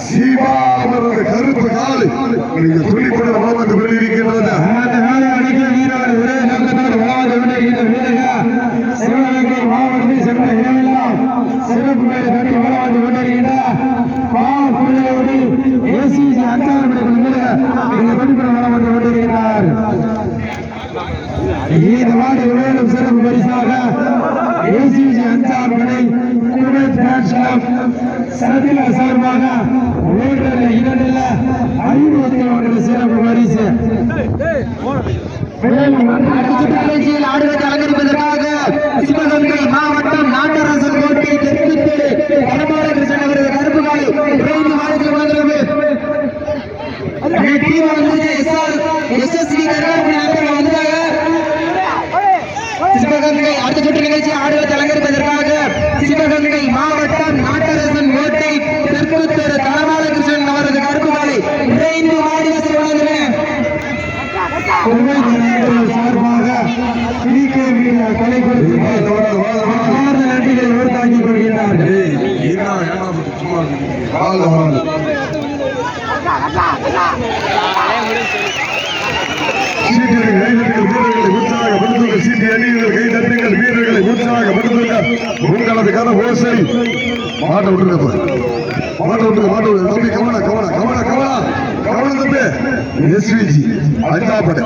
சிவா அவரது கருப்பு காலை நீங்க துணிப்பட வந்து கொண்டிருக்கிறது. ஒரே நோக்கத்தோடு வளர்ந்து கொண்டிருக்கின்ற சிவகங்கை மாவட்டத்தில் சென்ற இடமெல்லாம் சிறப்பு பெயர் கட்டி வளர்ந்து கொண்டிருக்கின்ற பாவூரோடு ஏசிசி அஞ்சாறு துணிப்பட வளர்ந்து கொண்டிருக்கிறார். இந்த மாடு மேலும் சிறப்பு பரிசாக ஏசிசி அஞ்சாறு சார்பாக 2 சிறப்பு பரிசு நிகழ்ச்சியில் ஆடுவதை அலங்கரிப்பதற்காக சிவகங்கை மாவட்டம் நாட்டரசன் கோட்டை தெற்கு வடபாலகிருஷ்ணன் அவரது கருப்பு காலை விரைந்து மாநிலத்தில் வழங்குகிறது. சிவகங்கை அடுத்த சுற்று நிகழ்ச்சி ஆடுவதை அலங்கரிப்பதற்காக சிவகங்கை மாவட்டம் நாட்டரசன் கோட்டை தெற்கு தலபாலகிருஷ்ணன் அவரது கருப்பு காலை விரைந்து மாநிலத்தில் வழங்குகிறது. சார்பாக கலை கொடுத்து நன்றிகளை உறுத்தாக்கிக் கொள்கிறார்கள். வீரர்களை உற்சாகப்படுத்துங்கள். உங்களது கன ஓசை மாட்ட விட்டுருங்க. தம்பி கவனம் தம்பி SVG அஞ்சாப்படை